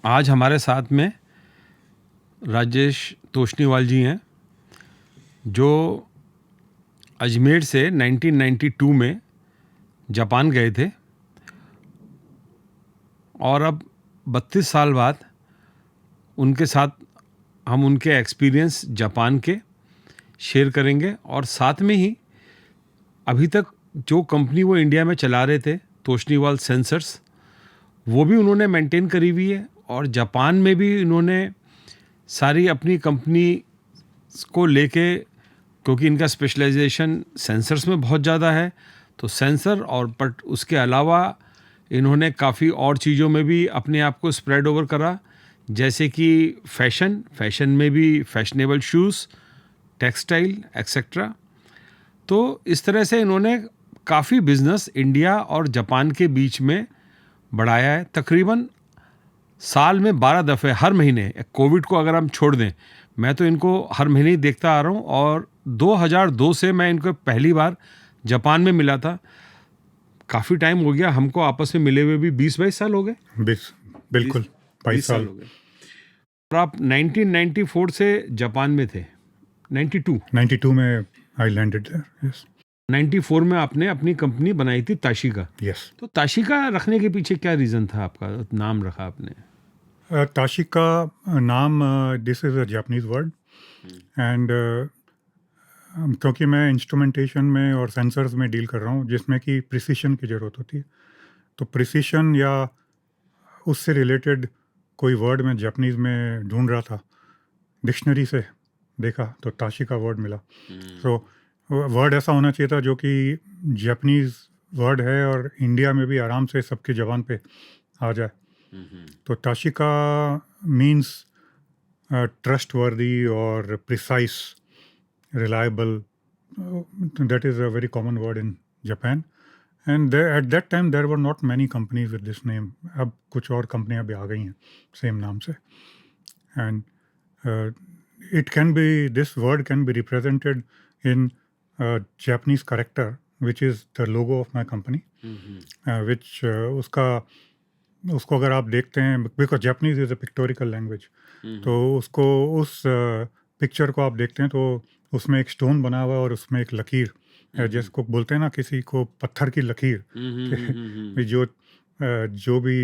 आज हमारे साथ में राजेश तोष्णीवाल जी हैं, जो अजमेर से 1992 में जापान गए थे और अब 32 साल बाद उनके साथ हम उनके एक्सपीरियंस जापान के शेयर करेंगे और साथ में ही अभी तक जो कंपनी वो इंडिया में चला रहे थे, तोष्णीवाल सेंसर्स, वो भी उन्होंने मेंटेन करी हुई है और जापान में भी इन्होंने सारी अपनी कंपनी को लेके, क्योंकि इनका स्पेशलाइजेशन सेंसर्स में बहुत ज़्यादा है, तो सेंसर और बट उसके अलावा इन्होंने काफ़ी और चीज़ों में भी अपने आप को स्प्रेड ओवर करा, जैसे कि फैशन में भी फैशनेबल शूज़, टेक्सटाइल एक्सेट्रा। तो इस तरह से इन्होंने काफ़ी बिजनेस इंडिया और जापान के बीच में बढ़ाया है। तकरीबन साल में 12 दफ़े, हर महीने, कोविड को अगर हम छोड़ दें, मैं तो इनको हर महीने ही देखता आ रहा हूँ और 2002 से मैं इनको पहली बार जापान में मिला था। काफ़ी टाइम हो गया हमको आपस में मिले हुए भी, 20-22 साल हो गए। 20, बिल्कुल 22 साल हो गए। और आप 1994 से जापान में थे। 92 में आई लैंडेड देयर। यस। 94 में आपने अपनी कंपनी बनाई थी ताशिका। यस। तो ताशिका रखने के पीछे क्या रीज़न था, आपका नाम रखा आपने? ताशिका नाम, this is a Japanese word and क्योंकि मैं इंस्ट्रूमेंटेशन में और सेंसर्स में डील कर रहा हूँ जिसमें कि प्रिसिशन की ज़रूरत होती है, तो प्रिसिशन या उससे रिलेटेड कोई वर्ड मैं जापानीज़ में ढूंढ रहा था, डिक्शनरी से देखा तो ताशिका वर्ड मिला। तो वर्ड ऐसा होना चाहिए था जो कि जापानीज़ वर्ड है और इंडिया में भी आराम से सबकी ज़बान पे आ जाए। तो ताशिका मीन्स ट्रस्टवर्दी और precise, reliable. That is a very common word in Japan. And at that time there were not many companies with this name. अब कुछ और कंपनियां भी आ गई हैं सेम नाम से. And it can be, this word can be represented in a Japanese character which is the logo of my company. Which उसको अगर आप देखते हैं, because Japanese is a pictorial language, तो उसको उस पिक्चर को आप देखते हैं तो उसमें एक स्टोन बना हुआ है और उसमें एक लकीर है, जिसको बोलते हैं ना किसी को पत्थर की लकीर। कि जो भी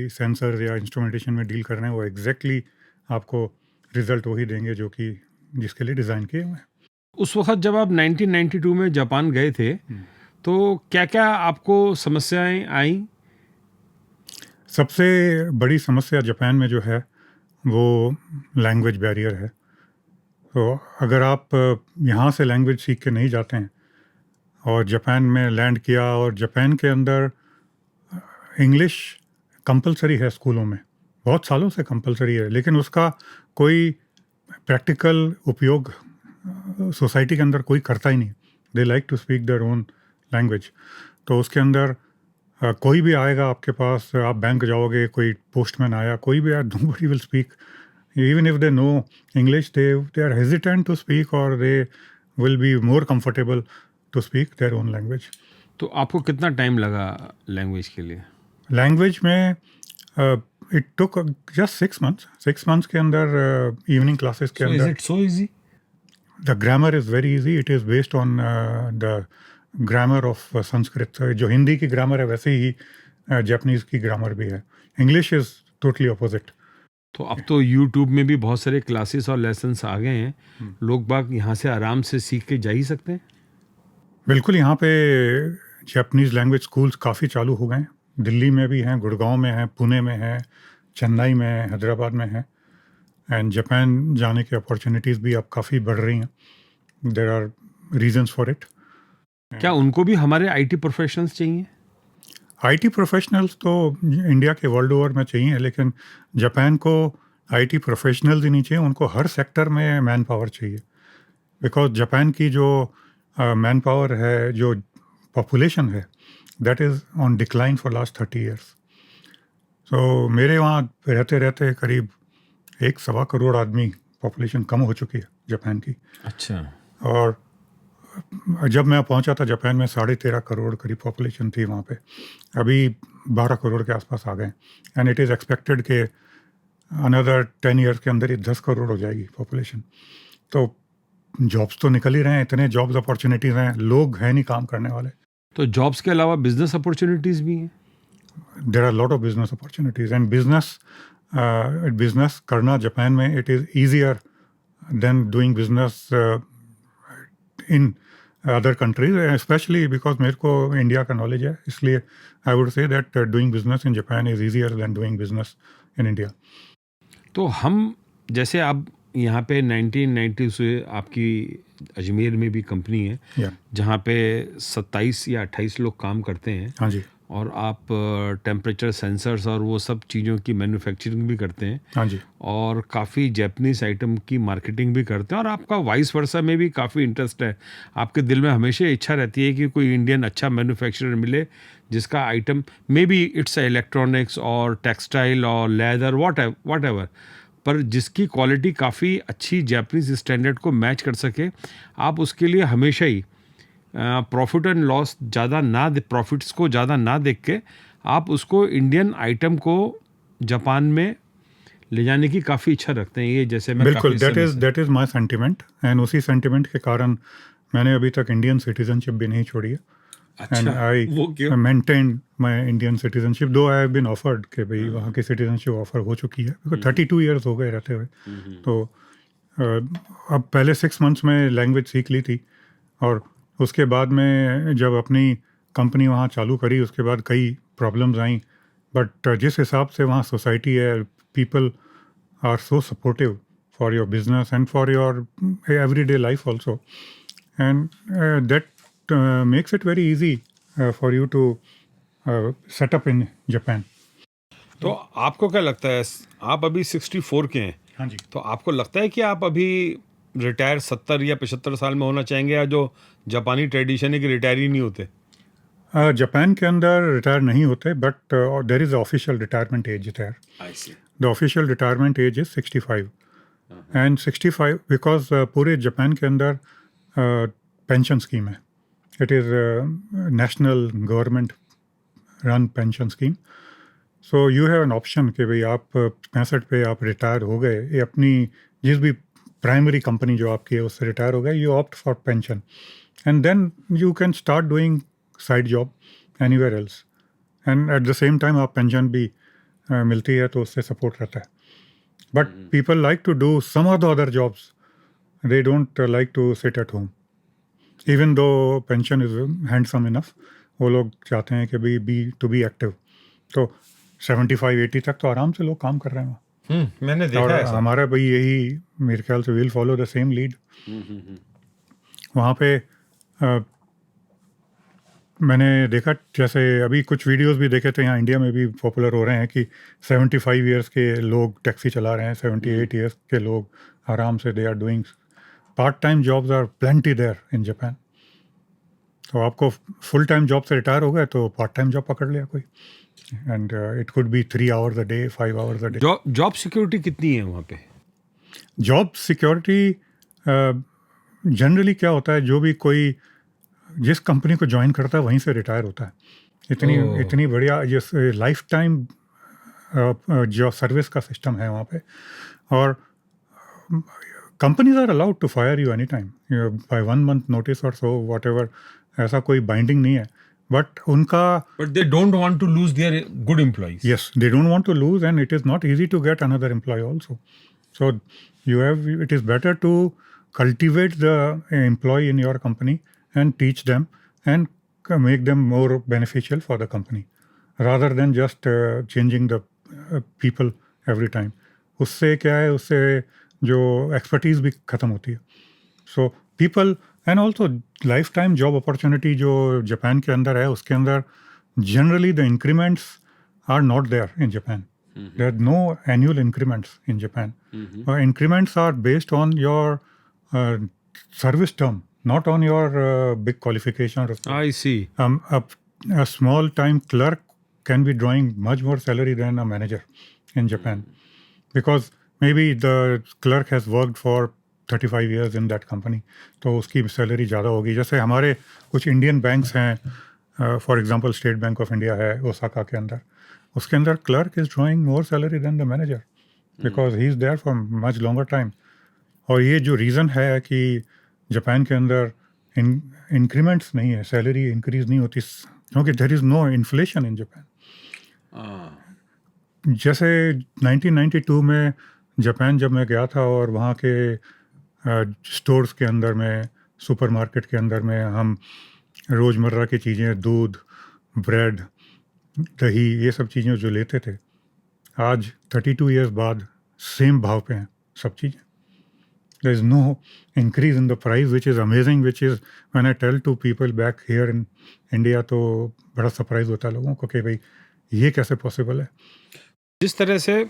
सेंसर या इंस्ट्रूमेंटेशन में डील कर रहे हैं वो एग्जैक्टली आपको रिजल्ट वही देंगे जो कि जिसके लिए डिज़ाइन किए हुए हैं। उस वक्त जब आप 1992 में जापान गए थे, तो क्या क्या आपको समस्याएं आई? सबसे बड़ी समस्या जापान में जो है वो लैंग्वेज बैरियर है। तो अगर आप यहाँ से लैंग्वेज सीख के नहीं जाते हैं और जापान में लैंड किया, और जापान के अंदर इंग्लिश कंपलसरी है स्कूलों में, बहुत सालों से कंपलसरी है, लेकिन उसका कोई प्रैक्टिकल उपयोग सोसाइटी के अंदर कोई करता ही नहीं। They like to speak their own language. तो उसके अंदर कोई भी आएगा आपके पास, आप बैंक जाओगे, कोई पोस्टमैन आया, कोई भी आया, nobody will speak. Even if they know English, they are hesitant to speak, or they will be more comfortable to speak their own language. तो आपको कितना टाइम लगा लैंग्वेज के लिए? लैंग्वेज में it took just 6 months. 6 months के अंदर evening classes के अंदर। Is it so easy? The grammar is very easy. It is based on the grammar of Sanskrit. जो हिंदी की ग्रामर है वैसे ही जापानीज की ग्रामर भी है। English is totally opposite. तो अब तो यूट्यूब में भी बहुत सारे क्लासेस और लेसन्स आ गए हैं, लोग बाग यहाँ से आराम से सीख के जा ही सकते हैं। बिल्कुल, यहाँ पे जापानीज़ लैंग्वेज स्कूल्स काफ़ी चालू हो गए हैं। दिल्ली में भी हैं, गुड़गांव में हैं, पुणे में हैं, चेन्नई में हैं, हैदराबाद में हैं। एंड जापान जाने की अपॉर्चुनिटीज़ भी अब काफ़ी बढ़ रही हैं। There are reasons for it. क्या उनको भी हमारे आईटी प्रोफेशनल्स चाहिए? आईटी प्रोफेशनल्स तो इंडिया के वर्ल्ड ओवर में चाहिए, लेकिन जापान को आईटी प्रोफेशनल्स ही नहीं चाहिए, उनको हर सेक्टर में मैन पावर चाहिए। बिकॉज जापान की जो मैन पावर है, जो पॉपुलेशन है, that is on decline for last 30 years. So मेरे वहाँ रहते रहते करीब 1.25 करोड़ आदमी पॉपुलेशन कम हो चुकी है जापान की। अच्छा। और जब मैं पहुंचा था जापान में 13.5 करोड़ करीब पॉपुलेशन थी वहाँ पे, अभी 12 करोड़ के आसपास आ गए। एंड इट इज़ एक्सपेक्टेड कि अनदर 10 ईयर्स के अंदर ये 10 करोड़ हो जाएगी पॉपुलेशन। तो जॉब्स तो निकल ही रहे हैं, इतने जॉब्स अपॉर्चुनिटीज़ हैं, लोग हैं नहीं काम करने वाले। तो जॉब्स के अलावा बिजनेस अपॉर्चुनिटीज़ भी हैं? There are lot of business opportunities and business करना जापान में it is easier than doing business in other countries, specially because मेरे को इंडिया का नॉलेज है, इसलिए I would say that doing business in Japan is easier than doing business in India. तो हम जैसे अब यहाँ पे 1990 से आपकी अजमेर में भी कंपनी है या जहाँ पे 27 या 28 लोग काम करते हैं, हाँ जी, और आप टेम्परेचर सेंसर्स और वो सब चीज़ों की मैन्युफैक्चरिंग भी करते हैं, हाँ जी, और काफ़ी जैपनीज आइटम की मार्केटिंग भी करते हैं, और आपका वाइस वर्सा में भी काफ़ी इंटरेस्ट है। आपके दिल में हमेशा इच्छा रहती है कि कोई इंडियन अच्छा मैन्युफैक्चरर मिले जिसका item may be it's electronics और टेक्सटाइल और लेदर वॉट एवर, पर जिसकी क्वालिटी काफ़ी अच्छी जैपनीज स्टैंडर्ड को मैच कर सके। आप उसके लिए हमेशा ही प्रॉफिट एंड लॉस प्रॉफिट्स को ज़्यादा ना देख के आप उसको इंडियन आइटम को जापान में ले जाने की काफ़ी इच्छा रखते हैं। ये जैसे मैं बिल्कुल, काफ़ी समय say that is my sentiment and उसी सेंटिमेंट के कारण मैंने अभी तक इंडियन सिटीजनशिप भी नहीं छोड़ी है। एंड अच्छा, आई वो क्यों? मेंटेन माय इंडियन सिटीजनशिप दो आई हैव बीन ऑफर्ड कि भाई वहाँ की सिटीजनशिप ऑफर हो चुकी है, बिकॉज 32 ईयर्स हो गए रहते हुए। तो अब पहले 6 मंथ्स में लैंग्वेज सीख ली थी, और उसके बाद में जब अपनी कंपनी वहाँ चालू करी उसके बाद कई प्रॉब्लम्स आई, बट जिस हिसाब से वहाँ सोसाइटी है, people are so supportive for your business and for your everyday life also, and that makes it very easy for you to set up in Japan. तो आपको क्या लगता है, आप अभी 64 के हैं, हाँ जी, तो आपको लगता है कि आप अभी रिटायर 70 या 75 साल में होना चाहेंगे, या जो जापानी ट्रेडिशन है कि रिटायर ही नहीं होते? जापान के अंदर रिटायर नहीं होते, but there is official retirement age there. I see. The official retirement age is 65, and 65 because पूरे जापान के अंदर पेंशन स्कीम है। It is national government run pension scheme. So you have an option कि भाई आप 65 पे आप retire हो गए, ये अपनी जिस भी प्राइमरी कंपनी जो आपकी है उससे रिटायर हो गए, you opt for pension, and then you can start doing side job anywhere else, and at the same time आप पेंशन भी मिलती है तो उससे सपोर्ट रहता है। But people like to do some of the other jobs, they don't like to sit at home even though pension is handsome enough. वो लोग चाहते हैं कि भाई बी एक्टिव। तो 75-80 तक तो आराम से लोग काम कर रहे हैं मैंने वहाँ, और हमारा भाई यही मेरे ख्याल से will follow the same lead. वहाँ पे मैंने देखा, जैसे अभी कुछ वीडियोस भी देखे थे यहाँ इंडिया में भी पॉपुलर हो रहे हैं कि 75 ईयर्स के लोग टैक्सी चला रहे हैं, 78 ईयर्स के लोग आराम से they are doing part time jobs are plenty there in Japan. तो आपको फुल टाइम जॉब से रिटायर हो गए तो पार्ट टाइम जॉब पकड़ लिया कोई, and it could be 3 hours a day, 5 hours a day. Job security कितनी है वहाँ पे? जॉब सिक्योरिटी जनरली क्या होता है, जो भी कोई जिस कंपनी को ज्वाइन करता है वहीं से रिटायर होता है। इतनी बढ़िया जिस लाइफ टाइम जो सर्विस का सिस्टम है वहाँ पे, और companies are allowed to fire you any time by 1 month notice और सो वॉट एवर, ऐसा कोई बाइंडिंग नहीं है, बट उनका but they don't want to lose their good employees. yes, they don't want to lose, and it is not easy to get another employee also. So it is better to cultivate the employee in your company and teach them and make them more beneficial for the company rather than just changing the people every time. उससे क्या है, उससे जो expertise भी खत्म होती है। So people and also life time job opportunity जो जापान के अंदर है, उसके अंदर generally the increments are not there in Japan. There are no annual increments in Japan. Increments are based on your service term, not on your big qualification. I see. A small time clerk can be drawing much more salary than a manager in Japan, because maybe the clerk has worked for 35 years in that company, तो उसकी salary ज़्यादा होगी। जैसे हमारे कुछ Indian banks हैं, for example State Bank of India है Osaka के अंदर, उसके अंदर clerk is drawing more salary than the manager, because he is there for much longer time. और ये जो रीज़न है कि जापान के अंदर इंक्रीमेंट्स नहीं है, सैलरी इंक्रीज नहीं होती, क्योंकि there is no inflation in Japan. जैसे 1992 में जापान जब मैं गया था और वहाँ के स्टोर्स के अंदर में, सुपरमार्केट के अंदर में हम रोज़मर्रा की चीज़ें, दूध, ब्रेड, दही, ये सब चीज़ें जो लेते थे, आज 32 इयर्स बाद सेम भाव पे हैं सब चीज़ें। There is no increase in the price, which is amazing, which is when I tell to people back here in India, तो बड़ा सरप्राइज होता है लोगों को कि भाई ये कैसे पॉसिबल है। जिस तरह से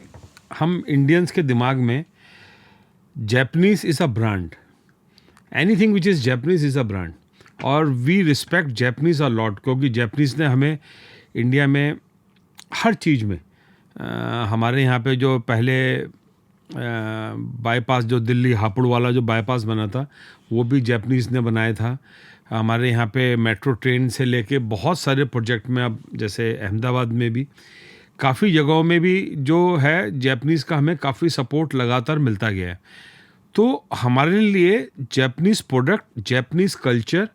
हम इंडियंस के दिमाग में Japanese is a brand, anything which is Japanese is a brand, और we respect Japanese a lot, क्योंकि जैपनीज ने हमें इंडिया में हर चीज़ में हमारे यहाँ पे जो पहले बाईपास, जो दिल्ली हापुड़ वाला जो बाईपास बना था, वो भी जैपनीज़ ने बनाया था। हमारे यहाँ पे मेट्रो ट्रेन से लेके बहुत सारे प्रोजेक्ट में, अब जैसे अहमदाबाद में भी, काफ़ी जगहों में भी जो है जैपनीज़ का हमें काफ़ी सपोर्ट लगातार मिलता गया है। तो हमारे लिए जैपनीज़ प्रोडक्ट, जैपनीज़ कल्चर,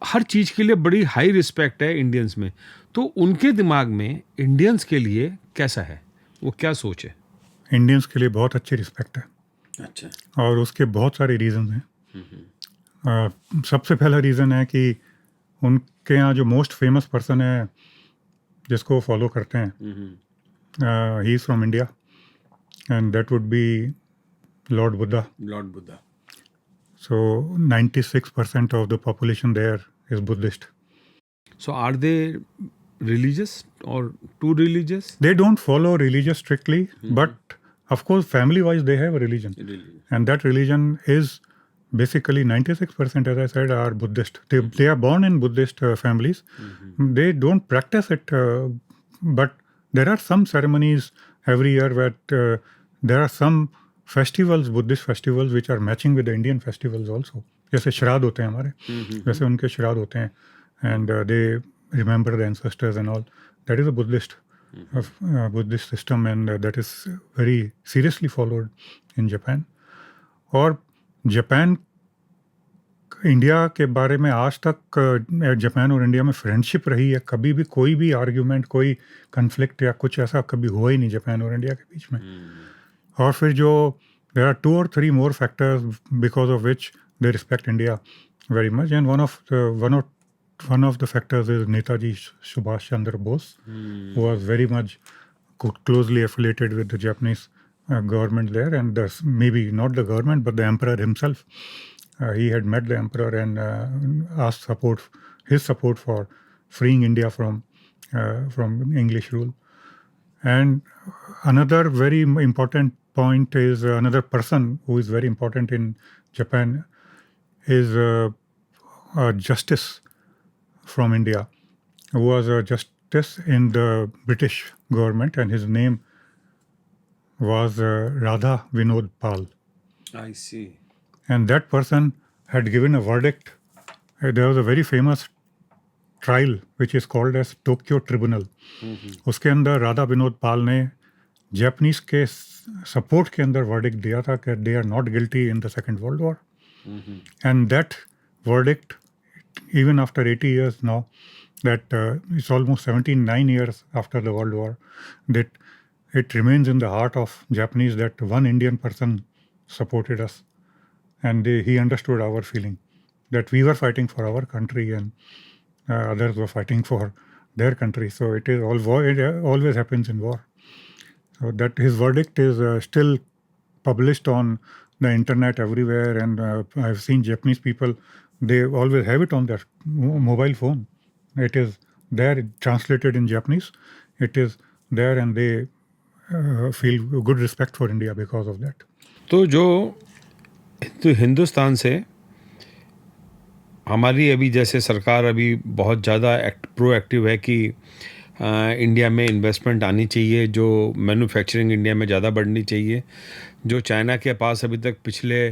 हर चीज़ के लिए बड़ी हाई रिस्पेक्ट है इंडियंस में। तो उनके दिमाग में इंडियंस के लिए कैसा है, वो क्या सोच है? इंडियंस के लिए बहुत अच्छी रिस्पेक्ट है। अच्छा। और उसके बहुत सारे रीज़न हैं। सबसे पहला रीज़न है कि उनके यहाँ जो मोस्ट फेमस पर्सन है जिसको वो फॉलो करते हैं, he is from India, and that would B Lord Buddha. Lord Buddha. So 96% of the population there is Buddhist. So are they religious or too religious? They don't follow religious strictly, but of course family-wise they have a religion. And that religion is basically 96%, as I said, are Buddhist. They are born in Buddhist families. They don't practice it, but there are some ceremonies every year where there are some festivals, Buddhist festivals, which are matching with the Indian festivals also. जैसे श्राद्ध होते हैं हमारे, वैसे उनके श्राद्ध होते हैं, and they remember the ancestors and all. That is a Buddhist Buddhist system, and that is very seriously followed in Japan. और जापान इंडिया के बारे में आज तक जापान और इंडिया में फ्रेंडशिप रही है, कभी भी कोई भी आर्ग्यूमेंट, कोई कन्फ्लिक्ट या कुछ ऐसा कभी हुआ ही नहीं जापान और इंडिया के बीच में। और फिर जो there are 2 or 3 more factors because of which they respect India very much, and one of the factors is Netaji Subhash Chandra Bose, who was very much closely affiliated with the Japanese government there, and maybe not the government but the emperor himself. He had met the emperor and asked his support for freeing India from English rule. And another very important point is another person who is very important in Japan is a justice from India, who was a justice in the British government, and his name was Radha Vinod Pal. I see. And that person had given a verdict. There was a very famous trial which is called as Tokyo Tribunal. उसके अंदर राधा विनोद पाल ने Japanese के support के अंदर verdict दिया था कि they are not guilty in the second world war, and that verdict even after 80 years now, that it's almost 79 years after the world war, that it remains in the heart of Japanese that one Indian person supported us, and he understood our feeling that we were fighting for our country and others were fighting for their country. So it is all war. It always happens in war. So that his verdict is still published on the internet everywhere, and I've seen Japanese people, they always have it on their mobile phone. It is there, translated in Japanese. It is there, and they feel good respect for India because of that. तो जो हिंदुस्तान से हमारी अभी जैसे सरकार अभी बहुत ज़्यादा प्रोएक्टिव है कि इंडिया में इन्वेस्टमेंट आनी चाहिए, जो मैन्युफैक्चरिंग इंडिया में ज़्यादा बढ़नी चाहिए, जो चाइना के पास अभी तक पिछले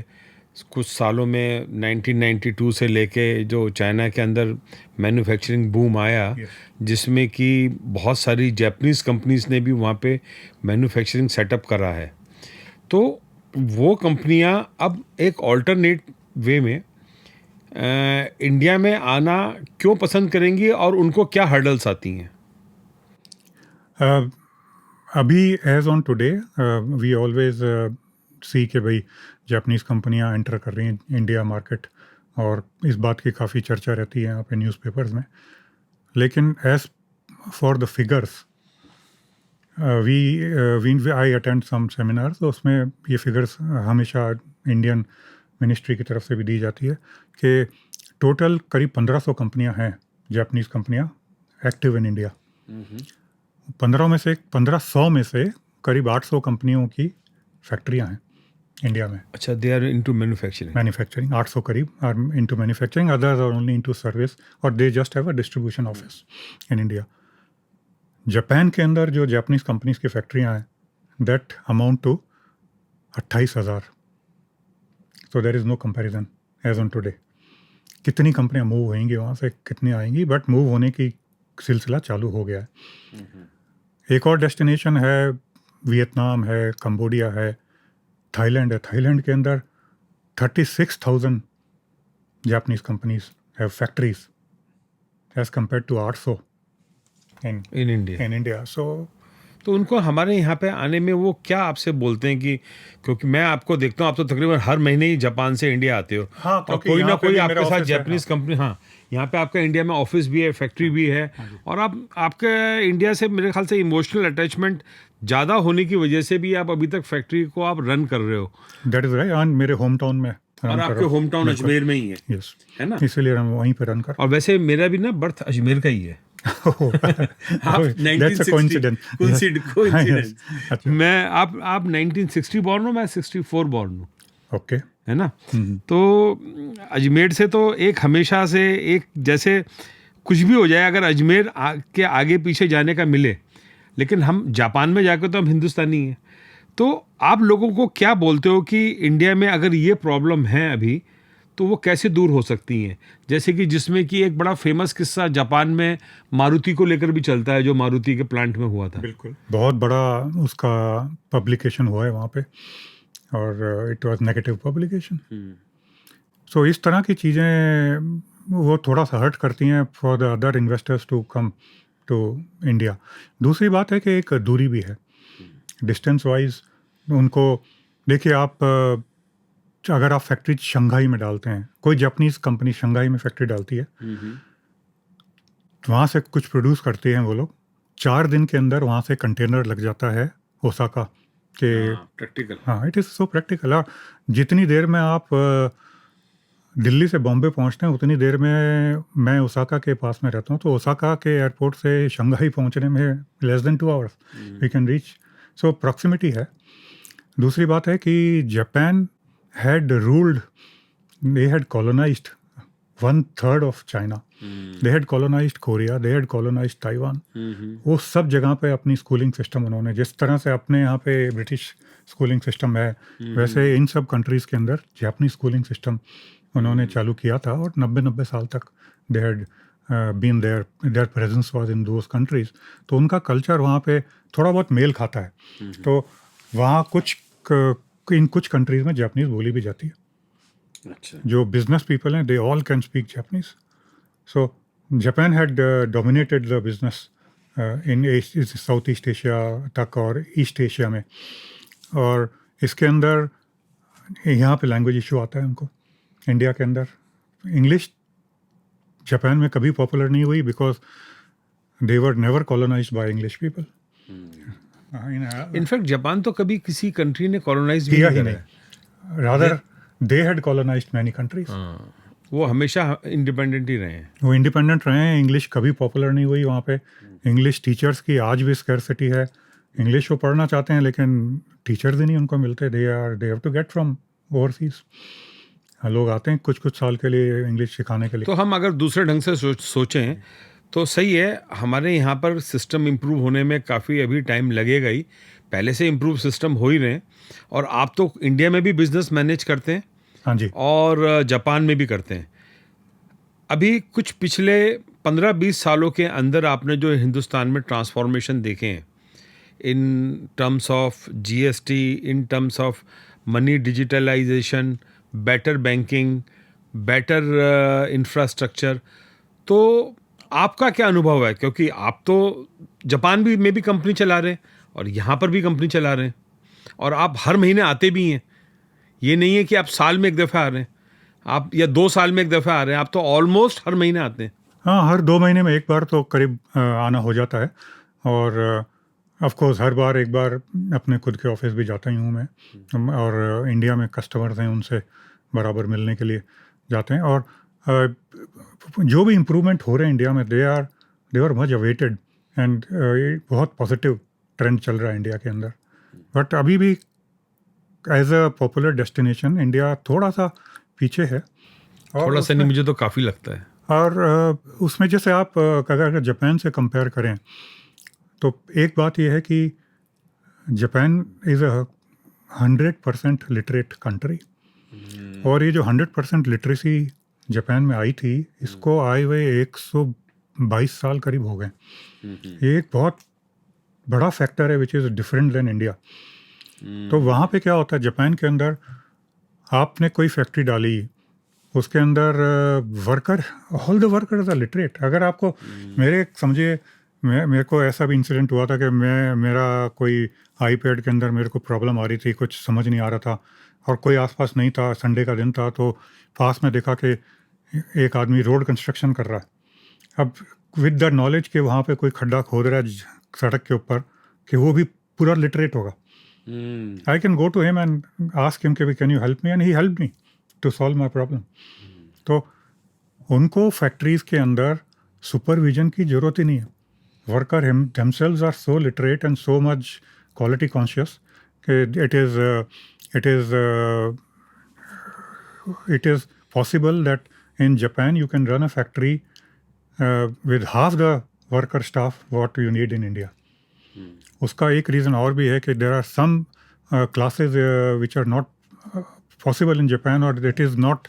कुछ सालों में 1992 से लेके जो चाइना के अंदर मैन्युफैक्चरिंग बूम आया, जिसमें कि बहुत सारी जापानीज़ कंपनीज ने भी वहाँ पे मैन्युफैक्चरिंग सेटअप करा है, तो वो कंपनियां अब एक ऑल्टरनेट वे में इंडिया में आना क्यों पसंद करेंगी और उनको क्या हर्डल्स आती हैं? अभी as on today we always see कि भाई जापानीज़ कंपनियां एंटर कर रही हैं इंडिया मार्केट, और इस बात की काफ़ी चर्चा रहती है यहाँ पे न्यूज़पेपर्स में। लेकिन as for the figures, we I attend some seminars, तो उसमें ये फिगर्स हमेशा इंडियन मिनिस्ट्री की तरफ से भी दी जाती है कि टोटल करीब 1500 कंपनियां हैं, जापानीज़ कंपनियां एक्टिव इन इंडिया। 1500 में से करीब 800 कंपनियों की फैक्ट्रियां हैं इंडिया में। अच्छा, दे आर इनटू मैन्युफैक्चरिंग। 800 करीब are into manufacturing, others are only into service, और they just have a distribution office in India. Japan के अंदर जो जापानीज़ कंपनीज की फैक्ट्रियां हैं, that amount to 28,000। So there is no comparison as on today. कितनी कंपनियां मूव होंगी वहाँ से, कितनी आएंगी, बट मूव होने की सिलसिला चालू हो गया है। एक और डेस्टिनेशन है, वियतनाम है, कंबोडिया है, थाईलैंड है। थाईलैंड के अंदर 36,000 Japanese companies have factories as compare to 800 in India. So तो उनको हमारे यहाँ पे आने में वो क्या आपसे बोलते हैं कि, क्योंकि मैं आपको देखता हूँ, आप तो तकरीबन हर महीने ही जापान से इंडिया आते हो, हाँ, और कोई ना कोई आपके साथ जापानीज़ कंपनी, हाँ, यहाँ पे आपका इंडिया में ऑफिस भी है, फैक्ट्री भी है, और आपके इंडिया से मेरे ख्याल से इमोशनल अटैचमेंट ज़्यादा होने की वजह से भी आप अभी तक फैक्ट्री को आप रन कर रहे हो। दैट इज राइट, मेरे होम टाउन में, और आपके होम टाउन अजमेर में ही है, यस, है ना? इसीलिए हम वहीं पे रन कर। और वैसे मेरा भी ना बर्थ अजमेर का ही है। That's a coincidence. Coincidence. अच्छा, मैं आप 1960 बॉर्न हो, मैं 64 बॉर्न हूँ, ओके। है ना? तो अजमेर से तो एक हमेशा से एक, जैसे कुछ भी हो जाए, अगर अजमेर के आगे पीछे जाने का मिले, लेकिन हम जापान में जाकर तो हम हिंदुस्तानी हैं। तो आप लोगों को क्या बोलते हो कि इंडिया में अगर ये प्रॉब्लम है अभी, तो वो कैसे दूर हो सकती हैं? जैसे कि जिसमें कि एक बड़ा फेमस किस्सा जापान में मारुति को लेकर भी चलता है, जो मारुति के प्लांट में हुआ था। बिल्कुल, बहुत बड़ा उसका पब्लिकेशन हुआ है वहाँ पे, और इट वाज नेगेटिव पब्लिकेशन। सो इस तरह की चीज़ें वो थोड़ा सा हर्ट करती हैं for the other investors to come to India. दूसरी बात है कि एक दूरी भी है, डिस्टेंस वाइज। उनको देखिए, आप अगर आप फैक्ट्री शंघाई में डालते हैं, कोई जापानीज़ कंपनी शंघाई में फैक्ट्री डालती है, वहाँ से कुछ प्रोड्यूस करते हैं वो लोग, 4 दिन के अंदर वहाँ से कंटेनर लग जाता है ओसाका के। प्रैक्टिकल, हाँ, इट इज़ सो प्रैक्टिकल। और जितनी देर में आप दिल्ली से बॉम्बे पहुँचते हैं, उतनी देर में मैं ओसाका के पास में रहता हूँ, तो ओसाका के एयरपोर्ट से शंघाई पहुँचने में less than 2 hours we can reach. So proximity है। दूसरी बात है कि Japan had ruled, they had colonized 1/3 of China. They had colonized Korea, they had colonized Taiwan. वो सब जगह पे अपनी स्कूलिंग सिस्टम उन्होंने, जिस तरह से अपने यहाँ पे ब्रिटिश स्कूलिंग सिस्टम है, वैसे इन सब कंट्रीज़ के अंदर जापानी स्कूलिंग सिस्टम उन्होंने चालू किया था, और 90 साल तक they had been there, their presence was in those countries. तो उनका कल्चर वहाँ पे थोड़ा बहुत मेल खाता है। तो वहाँ इन कुछ कंट्रीज में जापानीज बोली भी जाती है। अच्छा, जो बिजनेस पीपल हैं, they all can speak Japanese. So Japan had dominated the business in south east Asia तक और ईस्ट एशिया में, और इसके अंदर यहाँ पे लैंग्वेज इशू आता है उनको। इंडिया के अंदर इंग्लिश जापान में कभी पॉपुलर नहीं हुई, because they were never colonised by English people. In fact Japan तो कभी किसी कंट्री ने कॉलोनाइज किया ही नहीं, rather they had colonised many countries. वो हमेशा इंडिपेंडेंट ही रहे हैं, वो इंडिपेंडेंट रहे हैं। इंग्लिश कभी पॉपुलर नहीं हुई वहाँ पे। इंग्लिश टीचर्स की आज भी स्कैरसिटी है। इंग्लिश वो पढ़ना चाहते हैं, लेकिन टीचर्स ही नहीं उनको मिलते। They have to get from overseas. लोग आते हैं कुछ साल के लिए इंग्लिश सिखाने के लिए। तो हम अगर दूसरे ढंग से सोचें तो सही है, हमारे यहाँ पर सिस्टम इम्प्रूव होने में काफ़ी अभी टाइम लगेगा ही, पहले से इम्प्रूव सिस्टम हो ही रहे हैं। और आप तो इंडिया में भी बिजनेस मैनेज करते हैं, हाँ जी। और जापान में भी करते हैं। अभी कुछ पिछले 15-20 सालों के अंदर आपने जो हिंदुस्तान में ट्रांसफॉर्मेशन देखे हैं in terms of GST, in terms of money digitalisation, better banking, better infrastructure, तो आपका क्या अनुभव है? क्योंकि आप तो जापान भी में भी कंपनी चला रहे हैं और यहाँ पर भी कंपनी चला रहे हैं, और आप हर महीने आते भी हैं। ये नहीं है कि आप साल में एक दफ़ा आ रहे हैं, आप या 2 साल में एक दफ़ा आ रहे हैं, आप तो ऑलमोस्ट हर महीने आते हैं। हाँ, हर 2 महीने में एक बार तो करीब आना हो जाता है, और ऑफ कोर्स हर बार एक बार अपने खुद के ऑफिस भी जाता ही हूँ मैं। और इंडिया में कस्टमर्स हैं, उनसे बराबर मिलने के लिए जाते हैं। और जो भी इम्प्रूवमेंट हो रहे हैं इंडिया में, they are much awaited, and ये बहुत पॉजिटिव ट्रेंड चल रहा है इंडिया के अंदर। बट अभी भी as a popular destination India थोड़ा सा पीछे है। और थोड़ा सा नहीं, मुझे तो काफ़ी लगता है। और उसमें जैसे आप अगर जापान से कंपेयर करें, तो एक बात यह है कि Japan is a 100% literate country. और ये जो 100% लिटरेसी जापान में आई थी, इसको आए हुए 122 साल करीब हो गए। ये एक बहुत बड़ा फैक्टर है which is different than India. तो वहाँ पे क्या होता है जापान के अंदर, आपने कोई फैक्ट्री डाली, उसके अंदर worker, all the workers are literate. अगर आपको मेरे समझिए, मेरे को ऐसा भी इंसिडेंट हुआ था कि मेरा कोई आईपैड के अंदर मेरे को प्रॉब्लम आ रही थी, कुछ समझ नहीं आ रहा था, और कोई आसपास नहीं था, संडे का दिन था, तो पास में देखा कि एक आदमी रोड कंस्ट्रक्शन कर रहा है। अब विद द नॉलेज कि वहाँ पे कोई खड्डा खोद रहा है सड़क के ऊपर, कि वो भी पूरा लिटरेट होगा, I can go to him and ask him कि can you help me, and he help me to solve my problem. तो उनको फैक्ट्रीज के अंदर सुपरविजन की जरूरत ही नहीं है। Worker themselves are so literate and so much quality conscious कि it is possible that in Japan you can run a factory with half the worker staff what you need in India. उसका एक reason और भी है कि there are some classes which are not possible in Japan, or it is not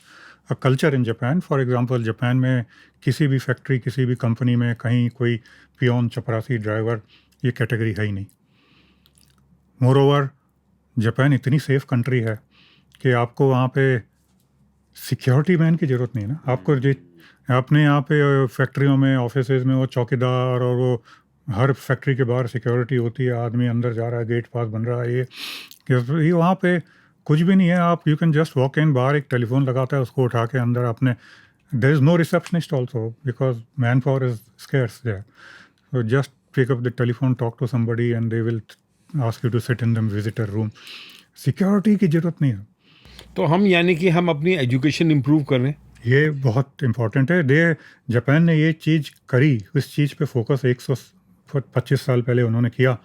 a culture in Japan. For example, Japan में किसी भी factory, किसी भी कंपनी में कहीं कोई पियोन, चपरासी, ड्राइवर, ये कैटेगरी है ही नहीं। मोर ओवर जापान इतनी सेफ कंट्री है कि आपको वहाँ पे सिक्योरिटी मैन की ज़रूरत नहीं है ना। आपको अपने यहाँ पे फैक्ट्रियों में, ऑफिसेज में वो चौकीदार, और वो हर फैक्ट्री के बाहर सिक्योरिटी होती है, आदमी अंदर जा रहा है, गेट पास बन रहा है, ये वहाँ पे कुछ भी नहीं है। आप you can just walk in, बाहर एक टेलीफोन लगाता है, उसको उठा के अंदर अपने, there is no receptionist also because man power is scarce there. So just pick up the telephone, talk to somebody, and they will ask you to sit in the visitor room. Security की जरूरत नहीं है। तो हम यानी कि हम अपनी एजुकेशन इम्प्रूव कर रहे हैं। ये बहुत इम्पोर्टेंट है। जापान ने ये चीज़ करी, इस चीज़ पे फोकस 125 साल पहले उन्होंने किया,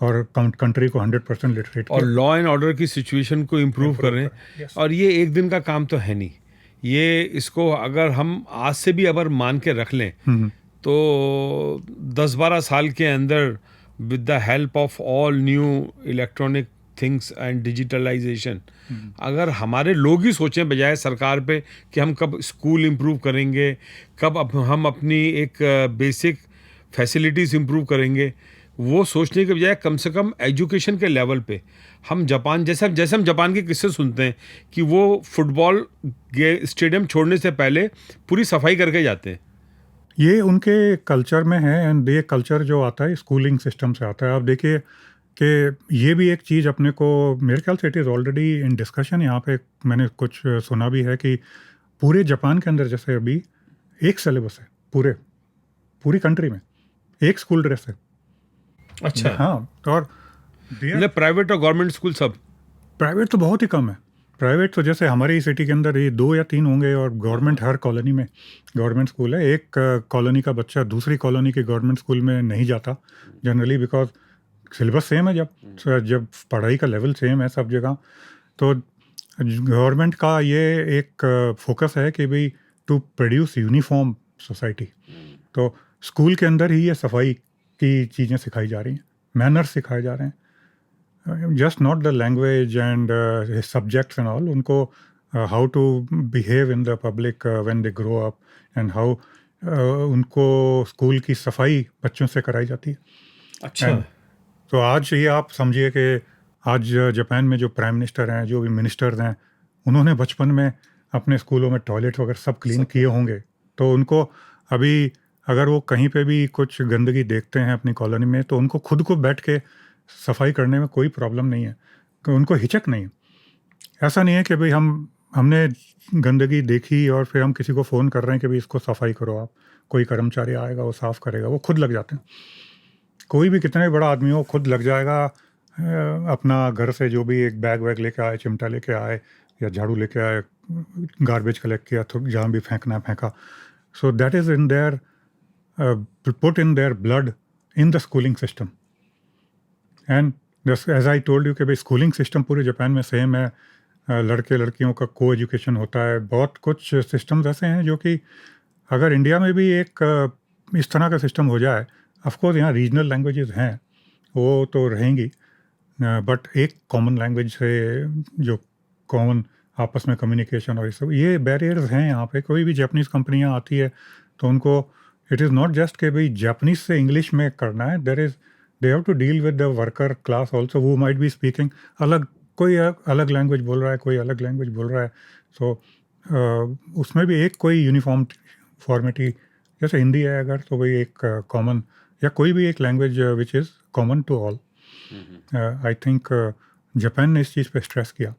और कंट्री को 100% लिटरेट और लॉ एंड ऑर्डर की सिचुएशन को इम्प्रूव कर रहे हैं। और ये एक दिन का काम तो है नहीं, ये इसको अगर हम आज से भी अगर मान के रख लें तो 10-12 साल के अंदर, with the help of all new electronic things and digitalisation, अगर हमारे लोग ही सोचें बजाय सरकार पे कि हम कब स्कूल इम्प्रूव करेंगे, कब हम अपनी एक बेसिक फैसिलिटीज़ इम्प्रूव करेंगे, वो सोचने के बजाय कम से कम एजुकेशन के लेवल पे हम जापान जैसे हम जापान के किस्से सुनते हैं कि वो फुटबॉल स्टेडियम छोड़ने से पहले पूरी सफाई करके जाते हैं। ये उनके कल्चर में है, एंड ये कल्चर जो आता है स्कूलिंग सिस्टम से आता है। आप देखिए कि ये भी एक चीज़ अपने को, मेरे ख्याल से it is already in discussion, यहाँ पे मैंने कुछ सुना भी है कि पूरे जापान के अंदर जैसे अभी एक सिलेबस है, पूरी कंट्री में एक स्कूल ड्रेस है। अच्छा। हाँ, और प्राइवेट और गवर्नमेंट स्कूल सब? प्राइवेट तो बहुत ही कम है। प्राइवेट तो जैसे हमारी सिटी के अंदर ये 2 या 3 होंगे, और गवर्नमेंट हर कॉलोनी में गवर्नमेंट स्कूल है। एक कॉलोनी का बच्चा दूसरी कॉलोनी के गवर्नमेंट स्कूल में नहीं जाता जनरली, बिकॉज सिलेबस सेम है। जब पढ़ाई का लेवल सेम है सब जगह, तो गवर्नमेंट का ये एक फोकस है कि भाई टू प्रोड्यूस यूनिफॉर्म सोसाइटी। तो स्कूल के अंदर ही ये सफाई की चीज़ें सिखाई जा रही हैं, मैनर्स सिखाए जा रहे हैं, just not the language and subjects and all. उनको how to behave in the public when they grow up, and how उनको स्कूल की सफाई बच्चों से कराई जाती है. अच्छा. And तो आज ये आप समझिए कि आज जापान में जो प्राइम मिनिस्टर हैं, जो भी मिनिस्टर्स हैं, उन्होंने बचपन में अपने स्कूलों में टॉयलेट वगैरह सब क्लीन किए होंगे. तो उनको अभी अगर वो कहीं पे भी कुछ गंदगी देखते हैं अपनी कॉलोनी में, तो उनको खुद को बैठ के सफाई करने में कोई प्रॉब्लम नहीं है, उनको हिचक नहीं है. ऐसा नहीं है कि भाई हमने गंदगी देखी और फिर हम किसी को फ़ोन कर रहे हैं कि भाई इसको सफाई करो आप, कोई कर्मचारी आएगा वो साफ़ करेगा, वो खुद लग जाते हैं. कोई भी कितना भी बड़ा आदमी हो खुद लग जाएगा. अपना घर से जो भी एक बैग वैग लेके आए, चिमटा लेके आए या झाड़ू लेके आए, गार्बेज कलेक्ट किया तो जहाँ भी फेंकना है फेंका. So that is in their put in their blood in the schooling system. And as I told you कि भाई स्कूलिंग सिस्टम पूरे जापान में सेम है. लड़के लड़कियों का को एजुकेशन होता है. बहुत कुछ सिस्टम्स ऐसे हैं जो कि अगर इंडिया में भी एक इस तरह का सिस्टम हो जाए, ऑफकोर्स यहाँ रीजनल लैंग्वेजेस हैं, वो तो रहेंगी, बट एक कॉमन लैंग्वेज से जो कॉमन आपस में कम्युनिकेशन और ये सब, ये बैरियर्स हैं यहाँ पे. कोई भी जापानीज़ कंपनियाँ आती है तो उनको इट इज़ नॉट जस्ट कि भाई जापानीज़ से इंग्लिश में करना है. They have to deal with the worker class also, वो माइट बी स्पीकिंग अलग, कोई अलग लैंग्वेज बोल रहा है, कोई अलग लैंग्वेज बोल रहा है. सो उसमें भी एक कोई यूनिफॉर्म फॉर्मेटी, जैसे हिंदी है अगर, तो भाई एक कॉमन या कोई भी एक language which is common to all. I think Japan ने इस चीज़ पे स्ट्रेस किया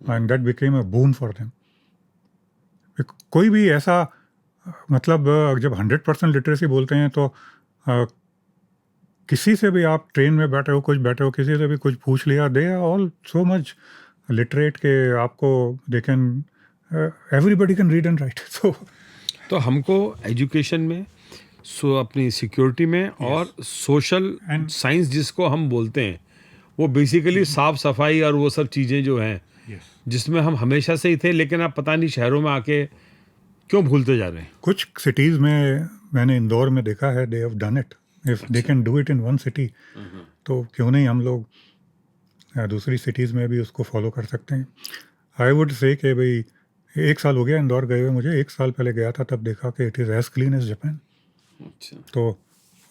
and that became a boon for them. कोई भी ऐसा मतलब जब 100% लिटरेसी बोलते हैं तो किसी से भी आप ट्रेन में बैठे हो, कुछ बैठे हो, किसी से भी कुछ पूछ लिया, they are all so much literate के आपको they can everybody can read and write. तो हमको एजुकेशन में अपनी सिक्योरिटी में और सोशल And- साइंस जिसको हम बोलते हैं, वो बेसिकली साफ सफाई और वो सब चीज़ें जो हैं जिसमें हम हमेशा से ही थे, लेकिन आप पता नहीं शहरों में आके क्यों भूलते जा रहे हैं. कुछ सिटीज़ में मैंने इंदौर में देखा है, they have done it. If they can do it in one city, तो क्यों नहीं हम लोग दूसरी सिटीज़ में भी उसको फॉलो कर सकते हैं. आई वुड से कि भाई 1 साल हो गया इंदौर गए हुए मुझे. 1 साल पहले गया था, तब देखा कि it is as clean as Japan. अच्छा. तो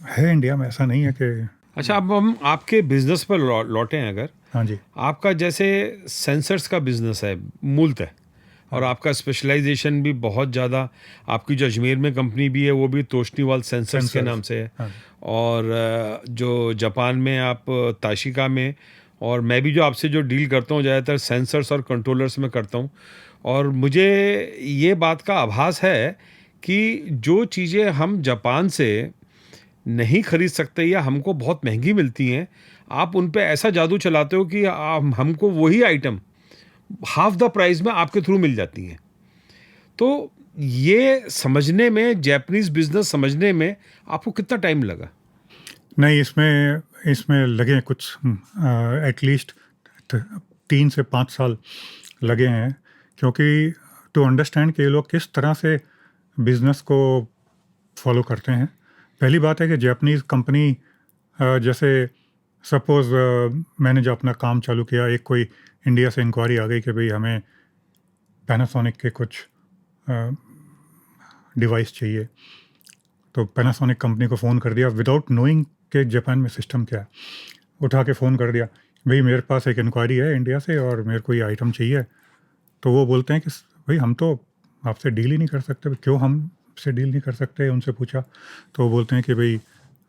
है इंडिया में, ऐसा नहीं है कि. अच्छा, अब हम आपके बिजनेस पर लौटें. अगर हाँ जी. आपका जैसे सेंसर्स का बिजनेस है मूलतः, और आपका स्पेशलाइजेशन भी बहुत ज़्यादा, आपकी जो अजमेर में कंपनी भी है वो भी तोशनीवाल सेंसर्स के नाम से है, हाँ. और जो जापान में आप ताशिका में, और मैं भी जो आपसे जो डील करता हूँ ज़्यादातर सेंसर्स और कंट्रोलर्स में करता हूँ. और मुझे ये बात का आभास है कि जो चीज़ें हम जापान से नहीं खरीद सकते या हमको बहुत महंगी मिलती हैं, आप उन पे ऐसा जादू चलाते हो कि हमको वही आइटम हाफ द प्राइस में आपके थ्रू मिल जाती हैं. तो ये समझने में, जापानीज़ बिजनेस समझने में आपको कितना टाइम लगा? नहीं, इसमें लगे कुछ एटलीस्ट 3 से 5 साल लगे हैं, क्योंकि टू अंडरस्टैंड कि ये लोग किस तरह से बिज़नेस को फॉलो करते हैं. पहली बात है कि जापानीज़ कंपनी, जैसे सपोज़ मैंने जो अपना काम चालू किया, एक कोई इंडिया से इंक्वायरी आ गई कि भाई हमें पैनासोनिक के कुछ डिवाइस चाहिए. तो पैनासोनिक कंपनी को फ़ोन कर दिया विदाउट नोइंग कि जापान में सिस्टम क्या है. उठा के फ़ोन कर दिया, भाई मेरे पास एक इंक्वायरी है इंडिया से और मेरे को ये आइटम चाहिए. तो वो बोलते हैं कि भाई हम तो आपसे डील ही नहीं कर सकते. क्यों हमसे डील नहीं कर सकते, उनसे पूछा. तो वो बोलते हैं कि भाई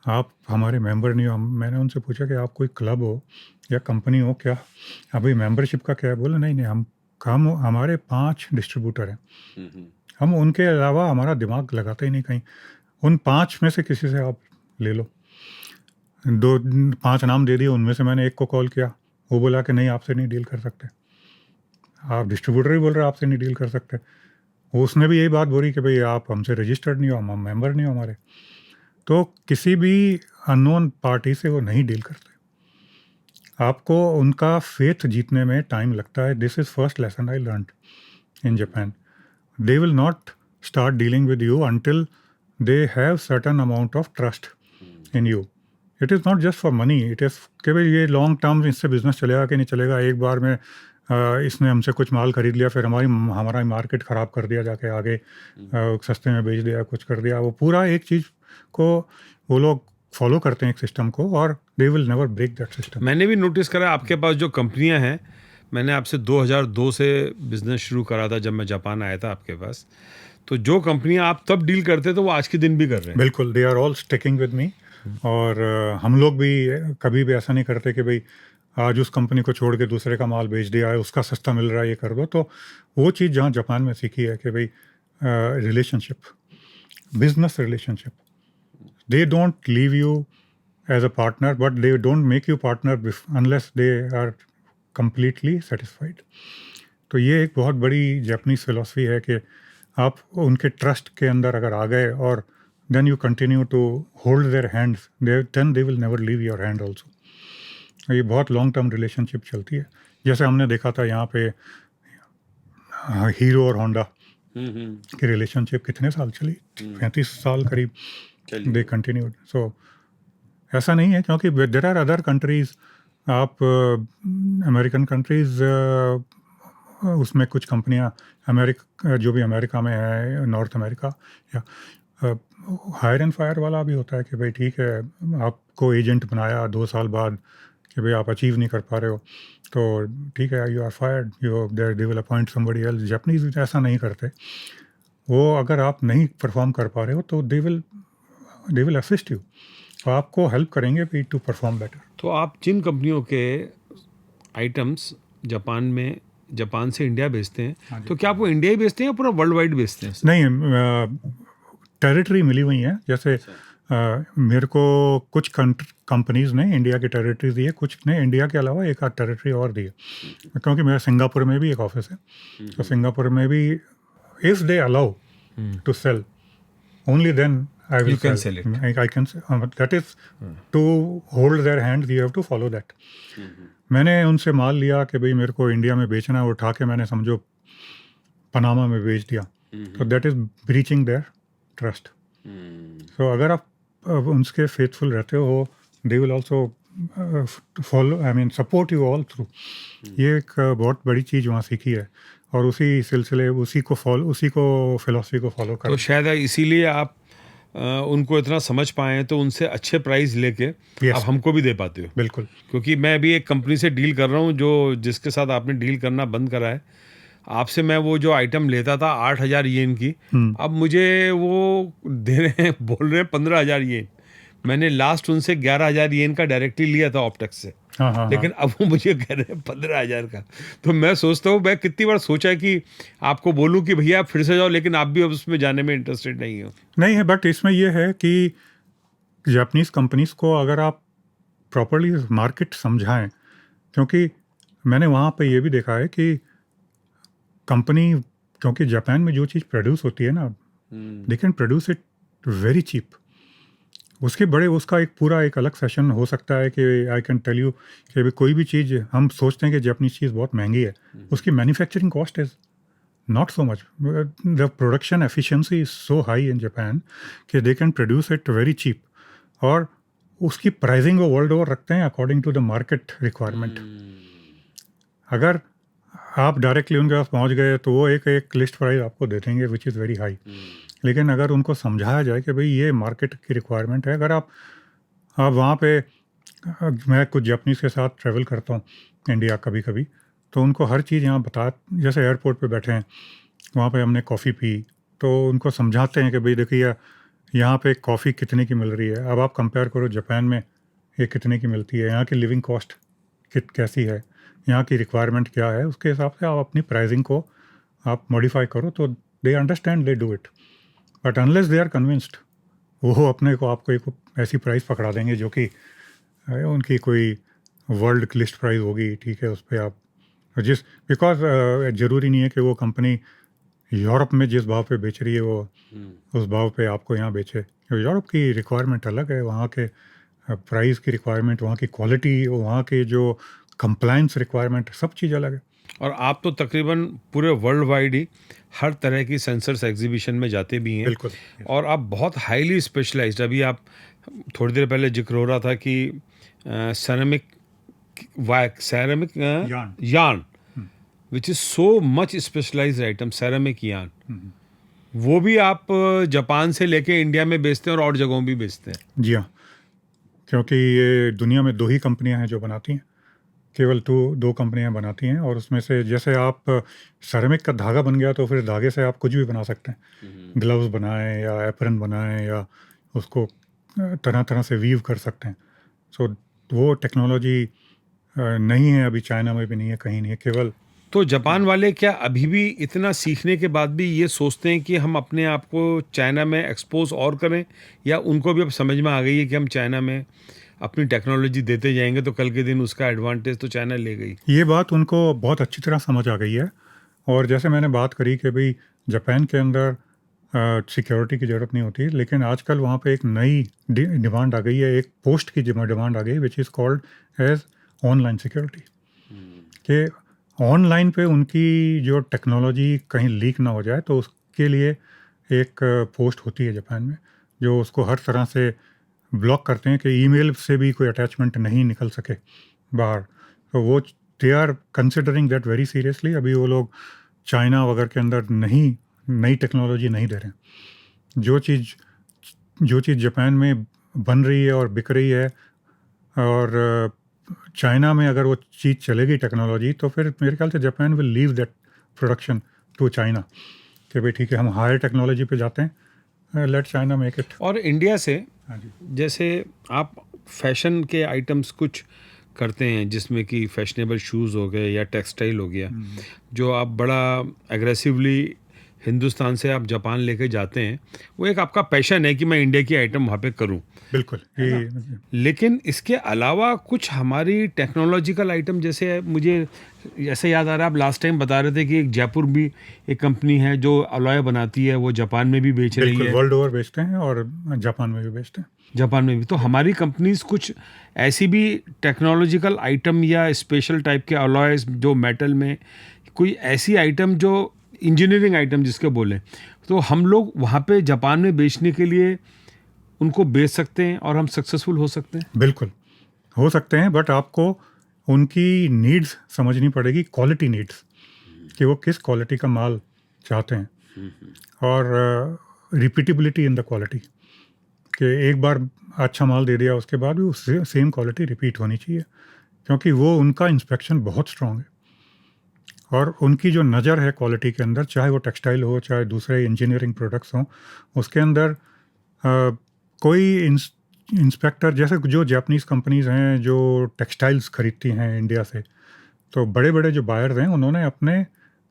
आप हमारे मेंबर नहीं हो. मैंने उनसे पूछा कि आप कोई क्लब हो या कंपनी हो क्या? भाई मेंबरशिप का क्या है? बोले नहीं हम हमारे 5 डिस्ट्रीब्यूटर हैं, हम उनके अलावा हमारा दिमाग लगाते ही नहीं कहीं. उन 5 में से किसी से आप ले लो. 5 नाम दे दिए, उनमें से मैंने एक को कॉल किया, वो बोला कि नहीं आपसे नहीं डील कर सकते. आप डिस्ट्रीब्यूटर ही बोल रहे हैं आपसे नहीं डील कर सकते. उसने भी यही बात बोली कि भाई आप हमसे रजिस्टर्ड नहीं हो, हम मेंबर नहीं हो हमारे. तो किसी भी अननोन पार्टी से वो नहीं डील करते. आपको उनका फेथ जीतने में टाइम लगता है. This is first lesson I learned in Japan. They will not start dealing with you until they have certain amount of trust in you. It is not just for money. It is कि भाई ये long term इससे business चलेगा कि नहीं चलेगा. एक बार में इसने हमसे कुछ माल खरीद लिया, फिर हमारा मार्केट ख़राब कर दिया जाके आगे, सस्ते में बेच दिया, कुछ कर दिया। वो पूरा एक चीज़ को वो लोग फॉलो करते हैं, एक सिस्टम को, और they will never break that system. मैंने भी नोटिस करा आपके पास जो कंपनियां हैं, मैंने आपसे 2002 से बिजनेस शुरू करा था जब मैं जापान आया था आपके पास, तो जो कंपनियां आप तब डील करते थे वो आज के दिन भी कर रहे हैं। बिल्कुल, they are all sticking with me. और हम लोग भी कभी भी ऐसा नहीं करते कि भाई आज उस कंपनी को छोड़ के दूसरे का माल बेच दिया है, उसका सस्ता मिल रहा है, ये कर दो। तो वो चीज़ जहाँ जापान में सीखी है कि भाई relationship, business relationship, they don't leave you as a partner, but they don't make you partner unless they are completely satisfied. तो ये एक बहुत बड़ी जापानीज फिलॉसफी है कि आप उनके ट्रस्ट के अंदर अगर आ गए और then you continue to hold their hands, then they will never leave your hand also. ये बहुत लॉन्ग टर्म रिलेशनशिप चलती है। जैसे हमने देखा था यहाँ पे हीरो और होंडा की रिलेशनशिप कितने साल चली, 35 साल करीब दे कंटिन्यूड। सो ऐसा नहीं है, क्योंकि देर आर अदर कंट्रीज, आप अमेरिकन कंट्रीज, उसमें कुछ कंपनियां जो भी अमेरिका में है, नॉर्थ अमेरिका, या हायर एंड फायर वाला भी होता है कि भाई ठीक है, आपको एजेंट बनाया 2 साल बाद कि भाई आप अचीव नहीं कर पा रहे हो, तो ठीक है, you are fired, they will appoint somebody else. Japanese ऐसा नहीं करते। वो अगर आप नहीं परफॉर्म कर पा रहे हो तो दे विल असिस्ट यू, तो आपको हेल्प करेंगे भी टू परफॉर्म बेटर। तो आप जिन कंपनियों के आइटम्स जापान से इंडिया भेजते हैं, तो क्या आप वो इंडिया ही भेजते हैं या पूरा वर्ल्ड वाइड भेजते हैं? नहीं, टेरिटरी मिली हुई हैं। जैसे मेरे को कुछ कंपनीज ने इंडिया की टेरिटरी दी है, कुछ ने इंडिया के अलावा एक आध टेरिटरी और दी है, क्योंकि मेरा सिंगापुर में भी एक ऑफिस है। तो सिंगापुर में भी if they allow to sell, only then I will You can sell. sell it. I can. That is to hold their hands. You have to follow that. मैंने उनसे माल लिया कि भाई मेरे को इंडिया में बेचना है, उठा के मैंने समझो पनामा में बेच दिया, तो that is breaching their trust. So अगर आप उनके फेथफुल रहते हो, they will also follow, I mean support you all through. ये एक बहुत बड़ी चीज़ वहाँ सीखी है, और उसी सिलसिले उसी को फिलॉसफी को फॉलो कर। तो शायद इसीलिए आप उनको इतना समझ पाए, तो उनसे अच्छे प्राइस लेके आप हमको भी दे पाते हो। बिल्कुल, क्योंकि मैं भी एक कंपनी से डील कर रहा हूँ जिसके साथ आपने डील करना बंद करा है। आपसे मैं वो जो आइटम लेता था 8,000 येन की, अब मुझे वो दे रहे हैं, बोल रहे हैं 15,000 येन। मैंने लास्ट उनसे 11,000 येन का डायरेक्टली लिया था ऑप्टेक्स से। लेकिन अब वो मुझे कह रहे हैं 15,000 का। तो मैं सोचता हूँ, मैं कितनी बार सोचा है कि आपको बोलूँ कि भैया आप फिर से जाओ, लेकिन आप भी अब उसमें जाने में इंटरेस्टेड नहीं हो। नहीं है, बट इसमें यह है कि जापानीज कंपनीज को अगर आप प्रॉपरली मार्केट समझाएं, क्योंकि मैंने वहाँ पे ये भी देखा है कि कंपनी, क्योंकि जापान में जो चीज़ प्रोड्यूस होती है ना, they can produce it very cheap. उसका एक अलग सेशन हो सकता है कि आई कैन टेल यू कि अभी कोई भी चीज़ हम सोचते हैं कि जापानीज चीज़ बहुत महंगी है, उसकी manufacturing cost is not so much. The production efficiency is so high in Japan कि they can produce it very cheap, और उसकी प्राइसिंग वो वर्ल्ड ओवर रखते हैं according to the market requirement. अगर आप डायरेक्टली उनके पास पहुंच गए तो वो एक लिस्ट प्राइस आपको दे देंगे विच इज़ वेरी हाई। लेकिन अगर उनको समझाया जाए कि भाई ये मार्केट की रिक्वायरमेंट है, अगर आप वहाँ पे, मैं कुछ जापानीज के साथ ट्रैवल करता हूँ इंडिया कभी कभी, तो उनको हर चीज़ यहाँ जैसे एयरपोर्ट पे बैठे हैं, वहाँ पे हमने कॉफ़ी पी, तो उनको समझाते हैं कि भाई देखिए यहाँ पे कॉफ़ी कितने की मिल रही है, अब आप कंपेयर करो जापान में ये कितने की मिलती है, यहाँ की लिविंग कॉस्ट कैसी है, यहाँ की रिक्वायरमेंट क्या है, उसके हिसाब से आप अपनी प्राइसिंग को आप मॉडिफाई करो, तो they understand, they do it. But unless they are convinced, वो अपने को आपको एक ऐसी प्राइस पकड़ा देंगे जो कि उनकी कोई वर्ल्ड लिस्ट प्राइस होगी, ठीक है, उस पर आप बिकॉज ज़रूरी नहीं है कि वो कंपनी यूरोप में जिस भाव पे बेच रही है वो उस भाव पे आपको यहाँ बेचे। यूरोप की रिक्वायरमेंट अलग है, वहाँ के प्राइस की रिक्वायरमेंट, वहाँ की क्वालिटी, वहाँ के जो कंप्लायंस रिक्वायरमेंट, सब चीज़ अलग है। और आप तो तकरीबन पूरे वर्ल्ड वाइड ही हर तरह की सेंसर्स एग्जीबिशन में जाते भी हैं। बिल्कुल। और आप बहुत हाईली स्पेशलाइज्ड, अभी आप थोड़ी देर पहले जिक्र हो रहा था कि ceramic yarn, which is so much specialised item, ceramic yarn, वो भी आप जापान से लेके इंडिया में बेचते हैं और जगहों भी बेचते हैं। जी हाँ, क्योंकि ये दुनिया में 2 ही कंपनियां हैं जो बनाती हैं, केवल 2 कंपनियां बनाती हैं, और उसमें से जैसे आप सेरेमिक का धागा बन गया तो फिर धागे से आप कुछ भी बना सकते हैं, ग्लव्स बनाएं या एप्रन बनाएं या उसको तरह तरह से वीव कर सकते हैं। सो वो टेक्नोलॉजी नहीं है अभी, चाइना में भी नहीं है, कहीं नहीं है, केवल तो जापान वाले क्या अभी भी इतना सीखने के बाद भी ये सोचते हैं कि हम अपने आप को चाइना में एक्सपोज और करें, या उनको भी अब समझ में आ गई है कि हम चाइना में अपनी टेक्नोलॉजी देते जाएंगे तो कल के दिन उसका एडवांटेज तो चाइना ले गई? ये बात उनको बहुत अच्छी तरह समझ आ गई है। और जैसे मैंने बात करी कि भाई जापान के अंदर सिक्योरिटी की ज़रूरत नहीं होती, लेकिन आजकल वहाँ पे एक नई डिमांड आ गई है, एक पोस्ट की डिमांड आ गई, which is called as online security. कि ऑनलाइन पे उनकी जो टेक्नोलॉजी कहीं लीक ना हो जाए, तो उसके लिए एक पोस्ट होती है जापान में, जो उसको हर तरह से ब्लॉक करते हैं कि ईमेल से भी कोई अटैचमेंट नहीं निकल सके बाहर। तो वो they are considering that very seriously. अभी वो लोग चाइना वगैरह के अंदर नहीं, नई टेक्नोलॉजी नहीं दे रहे हैं। जो चीज़ जापान में बन रही है और बिक रही है, और चाइना में अगर वो चीज़ चलेगी टेक्नोलॉजी, तो फिर मेरे ख्याल से Japan will leave that production to China, कि भाई ठीक है, हम हायर टेक्नोलॉजी पे जाते हैं, लेट चाइना मेक इट। और इंडिया से हाँ जी। जैसे आप फैशन के आइटम्स कुछ करते हैं, जिसमें कि फैशनेबल शूज़ हो गए या टेक्सटाइल हो गया, जो आप बड़ा एग्रेसिवली हिंदुस्तान से आप जापान लेके जाते हैं, वो एक आपका पैशन है कि मैं इंडिया की आइटम वहाँ पे करूँ। बिल्कुल। लेकिन इसके अलावा कुछ हमारी टेक्नोलॉजिकल आइटम, जैसे मुझे ऐसे याद आ रहा है, आप लास्ट टाइम बता रहे थे कि एक जयपुर भी एक कंपनी है जो अलॉय बनाती है, वो जापान में भी बेच रही बिल्कुल है। वर्ल्ड ओवर बेचते हैं और जापान में भी बेचते हैं। जापान में भी। तो हमारी कंपनीज कुछ ऐसी भी टेक्नोलॉजिकल आइटम या स्पेशल टाइप के अलॉयज जो मेटल में, कोई ऐसी आइटम जो इंजीनियरिंग आइटम जिसके बोले, तो हम लोग वहाँ पे जापान में बेचने के लिए उनको बेच सकते हैं और हम सक्सेसफुल हो सकते हैं? बिल्कुल हो सकते हैं, बट आपको उनकी नीड्स समझनी पड़ेगी, क्वालिटी नीड्स, कि वो किस क्वालिटी का माल चाहते हैं, और रिपीटेबिलिटी इन द क्वालिटी, कि एक बार अच्छा माल दे दिया उसके बाद भी उस सेम क्वालिटी रिपीट होनी चाहिए, क्योंकि वो उनका इंस्पेक्शन बहुत स्ट्रांग है, और उनकी जो नज़र है क्वालिटी के अंदर, चाहे वो टेक्सटाइल हो चाहे दूसरे इंजीनियरिंग प्रोडक्ट्स हों, उसके अंदर कोई इंस्पेक्टर, जैसे जो जापानीज़ कंपनीज़ हैं जो टेक्सटाइल्स खरीदती हैं इंडिया से, तो बड़े बड़े जो बायर्स हैं उन्होंने अपने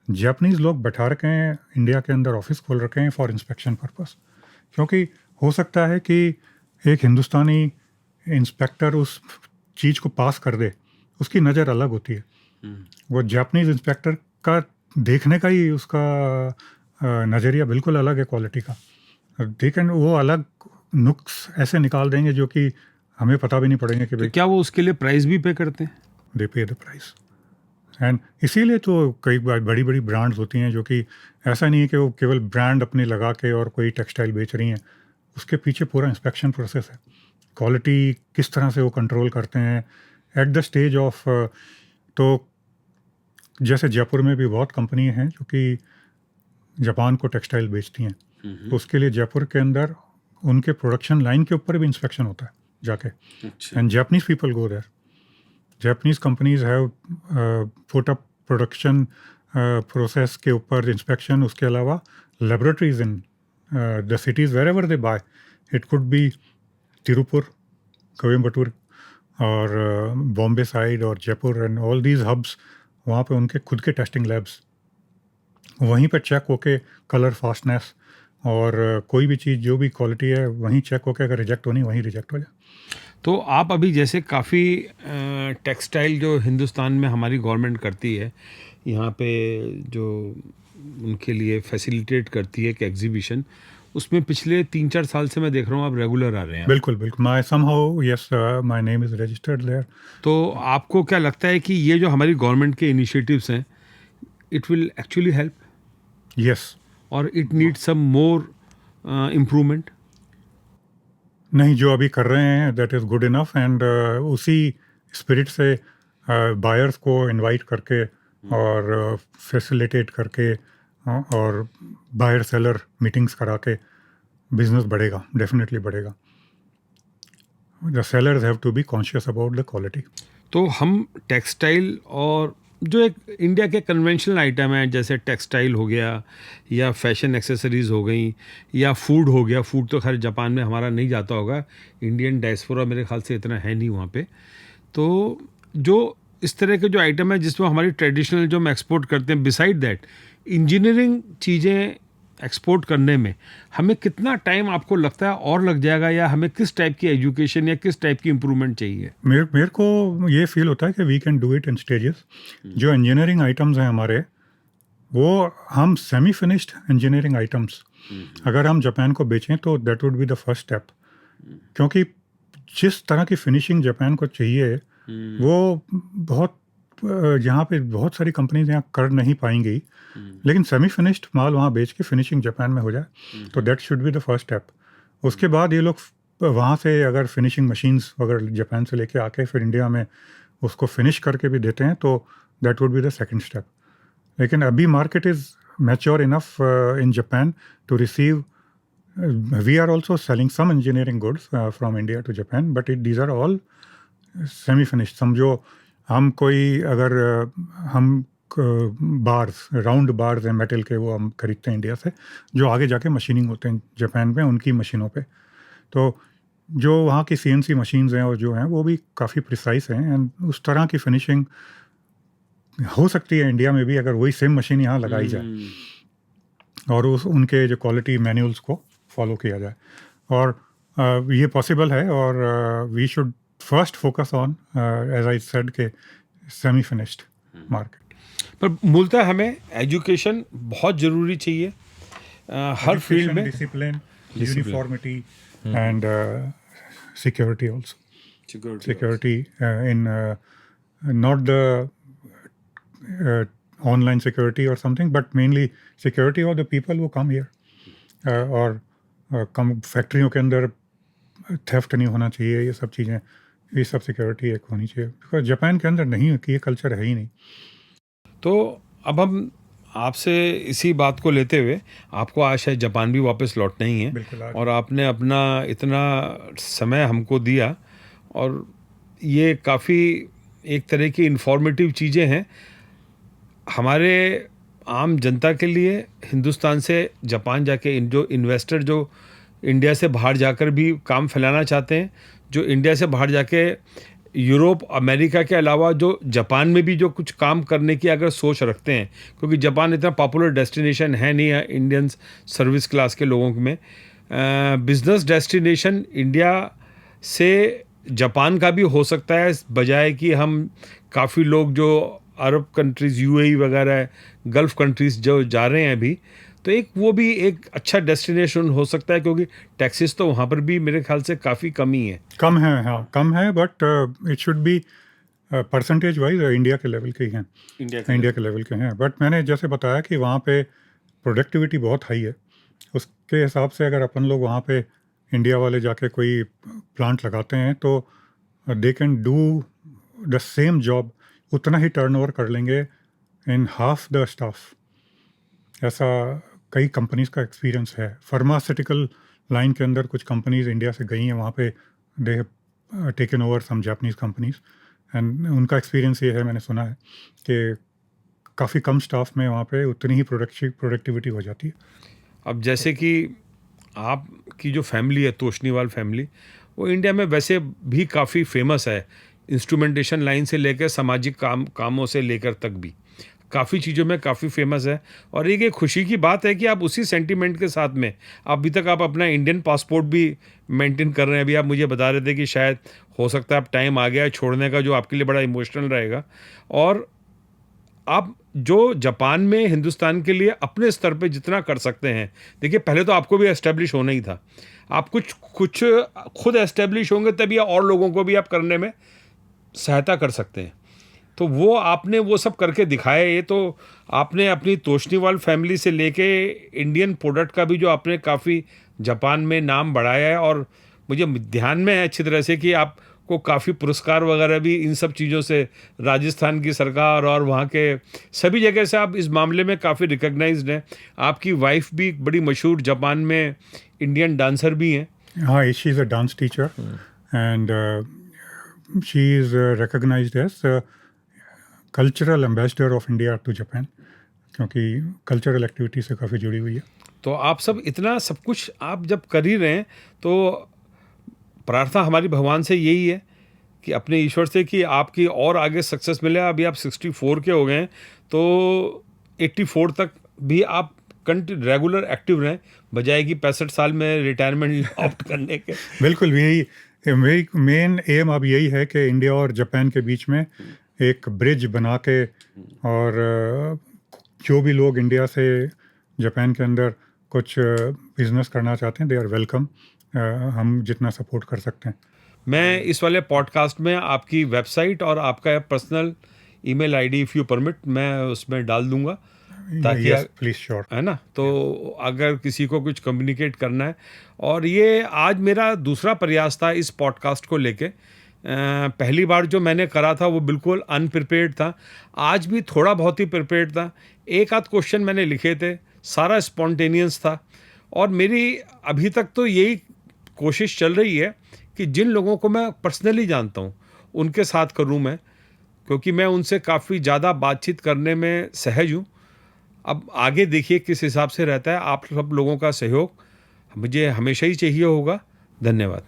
जापानीज़ लोग बैठा रखे हैं इंडिया के अंदर, ऑफिस खोल रखे हैं फॉर इंस्पेक्शन पर्पस, क्योंकि हो सकता है कि एक हिंदुस्तानी इंस्पेक्टर उस चीज़ को पास कर दे, उसकी नज़र अलग होती है, वो जापानीज़ इंस्पेक्टर का देखने का ही उसका नज़रिया बिल्कुल अलग है क्वालिटी का। लेकिन वो अलग नुक्स ऐसे निकाल देंगे जो कि हमें पता भी नहीं पड़ेंगे कि तो भाई क्या वो उसके लिए प्राइस भी पे करते हैं? दे पे द प्राइस। एंड इसीलिए तो कई बार बड़ी बड़ी ब्रांड्स होती हैं जो कि ऐसा नहीं है कि वो केवल ब्रांड अपने लगा के और कोई टेक्सटाइल बेच रही हैं, उसके पीछे पूरा इंस्पेक्शन प्रोसेस है, क्वालिटी किस तरह से वो कंट्रोल करते हैं एट द स्टेज ऑफ। तो जैसे जयपुर में भी बहुत कंपनी हैं जो कि जापान को टेक्सटाइल बेचती हैं, तो उसके लिए जयपुर के अंदर उनके प्रोडक्शन लाइन के ऊपर भी इंस्पेक्शन होता है जाके, and Japanese people go there. Japanese companies have put up production process के ऊपर इंस्पेक्शन, उसके अलावा laboratories in the cities wherever they buy, it could be Tirupur, Coimbatore, और बॉम्बे साइड और Jaipur and all these hubs, वहाँ पे उनके खुद के टेस्टिंग लैब्स, वहीं पे चेक होके कलर फास्टनेस और कोई भी चीज़ जो भी क्वालिटी है वहीं चेक होके अगर रिजेक्ट होनी वहीं रिजेक्ट हो जाए। तो आप अभी जैसे काफ़ी टेक्सटाइल जो हिंदुस्तान में हमारी गवर्नमेंट करती है, यहाँ पे जो उनके लिए फैसिलिटेट करती है कि एग्जीबिशन, उसमें पिछले 3-4 साल से मैं देख रहा हूँ आप रेगुलर आ रहे हैं। बिल्कुल बिल्कुल, my somehow yes, my name is registered there. तो आपको क्या लगता है कि ये जो हमारी गवर्नमेंट के इनिशिएटिव्स हैं, it will actually help, yes, और it need some more improvement? नहीं, जो अभी कर रहे हैं that is good enough, and उसी स्पिरिट से बायर्स को इनवाइट करके और फैसिलिटेट करके और बायर सेलर मीटिंग्स करा के बिजनेस बढ़ेगा, डेफिनेटली बढ़ेगा. The sellers have to be conscious about the quality. तो हम टेक्सटाइल और जो एक इंडिया के कन्वेंशनल आइटम हैं जैसे टेक्सटाइल हो गया या फैशन एक्सेसरीज़ हो गई या फूड हो गया, फूड तो खैर जापान में हमारा नहीं जाता होगा, इंडियन डायस्पोरा मेरे ख्याल से इतना है नहीं वहाँ पे. तो जो इस तरह के जो आइटम है जिसमें हमारी ट्रेडिशनल जो हम एक्सपोर्ट करते हैं, बिसाइड दैट इंजीनियरिंग चीज़ें एक्सपोर्ट करने में हमें कितना टाइम आपको लगता है और लग जाएगा, या हमें किस टाइप की एजुकेशन या किस टाइप की इम्प्रूवमेंट चाहिए? मेरे को ये फील होता है कि we can do it in stages. जो इंजीनियरिंग आइटम्स हैं हमारे, वो हम सेमी फिनिश्ड इंजीनियरिंग आइटम्स अगर हम जापान को बेचें तो that would be the first step. क्योंकि जिस तरह की फिनिशिंग जापान को चाहिए वो बहुत यहाँ पे बहुत सारी कंपनीज यहाँ कर नहीं पाएंगी. लेकिन सेमी फिनिश्ड माल वहाँ बेच के फिनिशिंग जापान में हो जाए तो that should be the first step. उसके बाद ये लोग वहाँ से अगर फिनिशिंग मशीन्स अगर जापान से लेके आके फिर इंडिया में उसको फिनिश करके भी देते हैं तो that would be the second step. लेकिन अभी market is mature enough in Japan to receive. We are also selling some engineering goods from India to Japan, but these are all semi finished. समझो हम कोई अगर हम bars, round bars हैं metal के, वो हम खरीदते हैं इंडिया से, जो आगे जाके मशीनिंग होते हैं जापान में उनकी मशीनों पे. तो जो वहाँ की CNC मशीन्स हैं और जो हैं वो भी काफ़ी प्रिसाइज हैं, एंड उस तरह की फिनिशिंग हो सकती है इंडिया में भी अगर वही सेम मशीन यहाँ लगाई जाए और उनके जो क्वालिटी मैनुअल्स को फॉलो किया जाए. और ये पॉसिबल है. और we should first focus on, as I said, के सेमी फिनिश्ड मार्केट. पर मूलतः हमें एजुकेशन बहुत ज़रूरी चाहिए हर फील्ड में. Discipline, uniformity and security also. Security in not the online security or something, but mainly security of the people who come here. और कम फैक्ट्रियों के अंदर थेफ्ट नहीं होना चाहिए, ये सब चीज़ें, ये सब सिक्योरिटी एक होनी चाहिए. बिकॉज जापान के अंदर नहीं है कि ये कल्चर है ही नहीं. तो अब हम आपसे इसी बात को लेते हुए, आपको आशा है जापान भी वापस लौटना ही है. बिल्कुल. और आपने अपना इतना समय हमको दिया और ये काफ़ी एक तरह की इन्फॉर्मेटिव चीज़ें हैं हमारे आम जनता के लिए. हिंदुस्तान से जापान जाके जो इन्वेस्टर जो इंडिया से बाहर जाकर भी काम फैलाना चाहते हैं, जो इंडिया से बाहर जाके यूरोप, अमेरिका के अलावा जो जापान में भी जो कुछ काम करने की अगर सोच रखते हैं, क्योंकि जापान इतना पॉपुलर डेस्टिनेशन है नहीं है इंडियन सर्विस क्लास के लोगों में. बिजनेस डेस्टिनेशन इंडिया से जापान का भी हो सकता है, बजाय कि हम काफ़ी लोग जो अरब कंट्रीज़, UAE वगैरह, गल्फ़ कंट्रीज़ जो जा रहे हैं अभी, तो एक वो भी एक अच्छा डेस्टिनेशन हो सकता है, क्योंकि टैक्सेस तो वहाँ पर भी मेरे ख्याल से काफ़ी कमी है. कम है, हाँ कम है, but it should be percentage wise India के लेवल के ही हैं. इंडिया के लेवल के हैं. बट मैंने जैसे बताया कि वहाँ पे प्रोडक्टिविटी बहुत हाई है. उसके हिसाब से अगर अपन लोग वहाँ पे इंडिया वाले जाके कोई प्लांट लगाते हैं तो they can do the same job, उतना ही टर्नओवर कर लेंगे इन हाफ द स्टाफ. ऐसा कई कंपनीज का एक्सपीरियंस है. फार्मास्यूटिकल लाइन के अंदर कुछ कंपनीज इंडिया से गई हैं, वहाँ पे they have taken over some Japanese companies, and उनका एक्सपीरियंस ये है, मैंने सुना है कि काफ़ी कम स्टाफ में वहाँ पे उतनी ही प्रोडक्टिविटी हो जाती है. अब जैसे कि आपकी जो फैमिली है, तोशनीवाल फैमिली, वो इंडिया में वैसे भी काफ़ी फेमस है, इंस्ट्रूमेंटेशन लाइन से लेकर सामाजिक कामों से लेकर तक भी काफ़ी चीज़ों में काफ़ी फेमस है. और एक खुशी की बात है कि आप उसी सेंटीमेंट के साथ में अभी तक आप अपना इंडियन पासपोर्ट भी मेंटेन कर रहे हैं. अभी आप मुझे बता रहे थे कि शायद हो सकता है अब टाइम आ गया है छोड़ने का, जो आपके लिए बड़ा इमोशनल रहेगा. और आप जो जापान में हिंदुस्तान के लिए अपने स्तर पे जितना कर सकते हैं, देखिए पहले तो आपको भी एस्टेब्लिश होना ही था, आप कुछ खुद एस्टेब्लिश होंगे तभी और लोगों को भी आप करने में सहायता कर सकते हैं. तो वो आपने वो सब करके दिखाया. ये तो आपने अपनी तोशनीवाल फैमिली से लेके इंडियन प्रोडक्ट का भी जो आपने काफ़ी जापान में नाम बढ़ाया है, और मुझे ध्यान में है अच्छी तरह से कि आप को काफ़ी पुरस्कार वगैरह भी इन सब चीज़ों से, राजस्थान की सरकार और वहाँ के सभी जगह से आप इस मामले में काफ़ी रिकग्नाइज्ड हैं। आपकी वाइफ भी बड़ी मशहूर जापान में इंडियन डांसर भी हैं। हाँ, she is a dance teacher and she is recognised as cultural ambassador of India to Japan, क्योंकि कल्चरल एक्टिविटी से काफ़ी जुड़ी हुई है। तो आप सब इतना सब कुछ आप जब कर ही रहे हैं, तो प्रार्थना हमारी भगवान से यही है कि अपने ईश्वर से कि आपकी और आगे सक्सेस मिले। अभी आप 64 के हो गए हैं, तो 84 तक भी आप रेगुलर एक्टिव रहें, बजाय कि 65 साल में रिटायरमेंट ऑप्ट करने के। बिल्कुल, यही मेरी मेन एम अब यही है कि इंडिया और जापान के बीच में एक ब्रिज बना के, और जो भी लोग इंडिया से जापान के अंदर कुछ बिजनेस करना चाहते हैं, दे आर वेलकम। हम जितना सपोर्ट कर सकते हैं। मैं इस वाले पॉडकास्ट में आपकी वेबसाइट और आपका personal email ID, if you permit, मैं उसमें डाल दूंगा, ताकि यस प्लीज, श्योर। है ना, तो अगर किसी को कुछ कम्युनिकेट करना है। और ये आज मेरा दूसरा प्रयास था इस पॉडकास्ट को लेके। पहली बार जो मैंने करा था वो बिल्कुल अनप्रिपेयर्ड था, आज भी थोड़ा बहुत ही प्रिपेयर्ड था। एक आध क्वेश्चन मैंने लिखे थे, सारा स्पॉन्टेनियस था। और मेरी अभी तक तो यही कोशिश चल रही है कि जिन लोगों को मैं पर्सनली जानता हूँ उनके साथ करूँ मैं, क्योंकि मैं उनसे काफ़ी ज़्यादा बातचीत करने में सहज हूँ। अब आगे देखिए किस हिसाब से रहता है। आप सब लोगों का सहयोग मुझे हमेशा ही चाहिए होगा। धन्यवाद।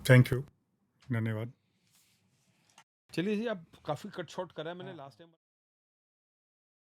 थैंक यू, धन्यवाद। चलिए जी, अब काफ़ी कट शॉर्ट करा है मैंने लास्ट टाइम।